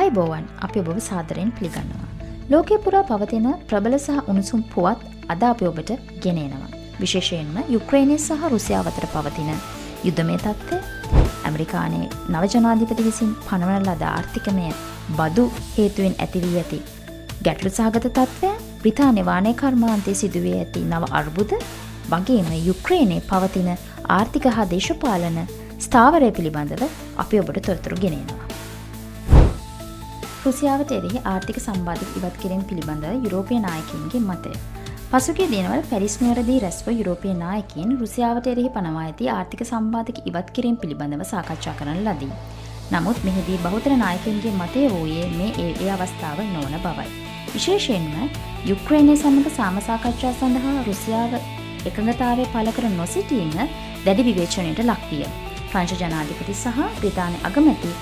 ආයුබෝවන් අපි ඔබව සාදරයෙන් පිළිගන්නවා. ලෝකේ පුරා පවතින ප්‍රබල සහ උණුසුම් පුවත් අද අපි ඔබට ගෙනෙනවා. විශේෂයෙන්ම යුක්‍රේනය සහ රුසියාව අතර පවතින යුද්ධමය තත්ත්වය, ඇමරිකානයේ නව ජනාධිපති විසින් පනවන ලද ආර්ථිකමය බදු හේතුවෙන් ඇති වී ඇති ගැටලු සහගත තත්ත්වය, බ්‍රිතාන්‍ය වාණය කර්මාන්තයේ සිදුවී ඇති නව අර්බුද වගේම යුක්‍රේනයේ පවතින ආර්ථික හා දේශපාලන ස්ථාවරය පිළිබඳව අපි ඔබට තොරතුරු ගෙනෙනවා. රුසියාවට එරෙහි ආර්ථික සම්බන්ධ ඉවත් කිරීම පිළිබඳව යුරෝපීය නායකයින්ගේ මතය. පසුගිය දිනවල පැරිස් නුවරදී රැස්ව යුරෝපීය නායකයින් රුසියාවට එරෙහි පනවා ඇති ආර්ථික සම්බන්ධ ඉවත් කිරීම පිළිබඳව සාකච්ඡා කරන ලදී. නමුත් මෙහිදී බහුතර නායකයින්ගේ මතය වූයේ මේ ඒ අවස්ථාව නොවන බවයි. විශේෂයෙන්ම යුක්‍රේනය සමග සාකච්ඡා සඳහා රුසියාව එකඟතාවය පළ කර නොසිටීම දැඩි විවේචනයට ලක්විය. ප්‍රංශ ජනාධිපති සහ බ්‍රිතාන්‍ය අගමැති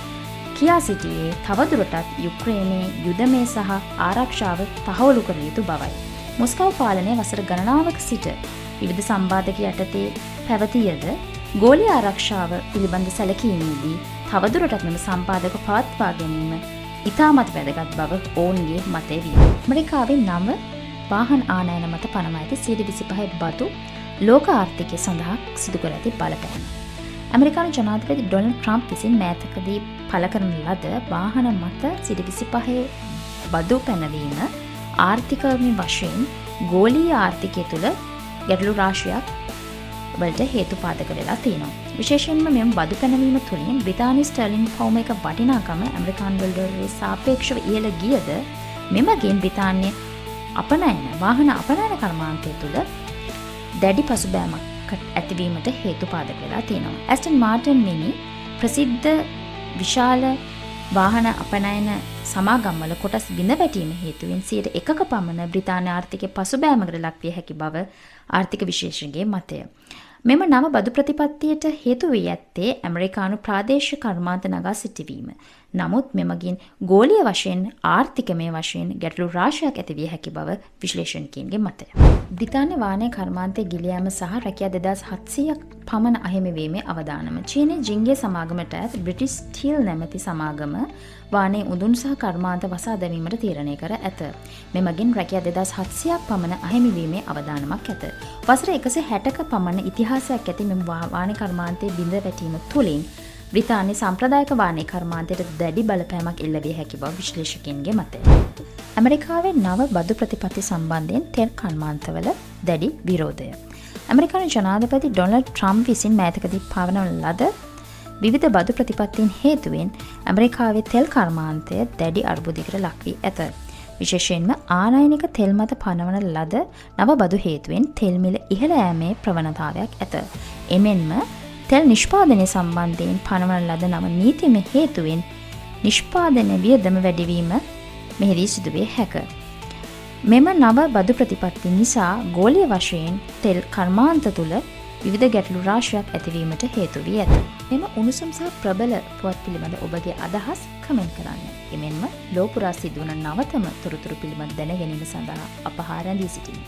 කියා සිටියේ තවදුරටත් යුක්‍රේනයේ යුදමය සහ ආරක්ෂාව තහවුරු කර යුතු බවයි. මොස්කව් පාලනය වසර ගණනාවක සිට විවිධ සම්බාධක යටතේ පැවතියද ගෝලීය ආරක්ෂාව පිළිබඳ සැලකීමේදී තවදුරටත් මෙම සම්පාදක පවත්වා ගැනීම ඉතාමත් වැදගත් බව ඔවුන්ගේ මතය විය. ඇමරිකාවේ නව වාහන ආනයන මත පනවා ඇති 25% බදු ලෝක ආර්ථිකය සඳහා සිදු කර ඇති බලපෑම. ඇමරිකානු ජනාධිපති ඩොනල්ඩ් ට්‍රම්ප් විසින් මෑතකදී පළ කරන ලද වාහන මත 25% බදු පැනවීම ආර්ථිකමය වශයෙන් ගෝලීය ආර්ථිකය තුළ ගැටලු රාශියක් වලට හේතුපාදක වෙලා තියෙනවා. විශේෂයෙන්ම මෙම බදු පැනවීම තුළින් බ්‍රිතාන්‍ය ස්ටර්ලින් පවුම එක වටිනාකම ඇමරිකානු ඩොලරයේ සාපේක්ෂව ඉහළ ගියද මෙමගින් බ්‍රිතාන්‍ය වාහන අපනයන කර්මාන්තය තුළ දැඩි පසුබෑමක් ඇතිවීමට හේතුපාදක වෙලා තියෙනවා. ඇස්ටන් මාර්ටින් මිනි ප්‍රසිද්ධ විශාල වාහන අපනයන සමාගම්වල කොටස් බිඳ වැටීම හේතුවෙන් 1% පමණ බ්‍රිතාන්‍ය ආර්ථිකය පසුබෑමකට ලක්විය හැකි බව ආර්ථික විශේෂඥගේ මතය. මෙම නව බදු ප්‍රතිපත්තියට හේතු වී ඇත්තේ ඇමරිකානු ප්‍රාදේශීය කර්මාන්ත නගා සිටවීම. නමුත් මෙමගින් ගෝලීය වශයෙන් ආර්ථිකමය වශයෙන් ගැටලු රාශියක් ඇතිවිය හැකි බව විශ්ලේෂණකයින්ගේ මතය. බ්‍රිතාන්‍ය වාණය කර්මාන්තයේ ගිලියෑම සහ රැකියා 2700ක් පමණ අහිමි වීමේ අවදානම. චීනයේ ජින්ගේ සමාගමට ඇත් බ්‍රිටිෂ් ස්ටීල් නැමැති සමාගම වාණයේ උදුන් සහ කර්මාන්ත වසා දැමීමට තීරණය කර ඇත. මෙමගින් රැකියා 2700ක් පමණ අහිමි වීමේ අවදානමක් ඇත. වසර 160ක පමණ ඉතිහාසයක් ඇති මෙම වාණය කර්මාන්තයේ බිඳ වැටීම තුළින් බ්‍රිතාන්‍ය සම්ප්‍රදායික වාණය කර්මාන්තයට දැඩි බලපෑමක් එල්ල විය හැකි බව විශ්ලේෂකයින්ගේ මතය. ඇමරිකාවේ නව බදු ප්‍රතිපත්ති සම්බන්ධයෙන් තෙල් කර්මාන්තවල දැඩි විරෝධය. ඇමරිකානු ජනාධිපති ඩොනල්ඩ් ට්‍රම්ප් විසින් මෑතකදී පවරන ලද විවිධ බදු ප්‍රතිපත්තීන් හේතුවෙන් ඇමරිකාවේ තෙල් කර්මාන්තය දැඩි අර්බුදයකට ලක් වී ඇත. විශේෂයෙන්ම ආනයනික තෙල් මත පනවන ලද නව බදු හේතුවෙන් තෙල් මිල ඉහළ යෑමේ ප්‍රවණතාවයක් ඇත. එමෙන්ම තෙල් නිෂ්පාදනය සම්බන්ධයෙන් පනවන ලද නව නීතිමය හේතුවෙන් නිෂ්පාදන වියදම වැඩිවීම මෙහිදී සිදුවේ හැක. මෙම නව බදු ප්‍රතිපත්ති නිසා ගෝලීය වශයෙන් තෙල් කර්මාන්ත තුළ විවිධ ගැටලු රාශියක් ඇතිවීමට හේතු වී ඇත. මෙම උණුසුම් සහ ප්‍රබල පුවත් පිළිබඳ ඔබගේ අදහස් කමෙන්ට් කරන්න. එමෙන්ම ලෝපුරා සිදුවන නවතම තොරතුරු පිළිබඳ දැන ගැනීම සඳහා අප හා රැඳී සිටින්න.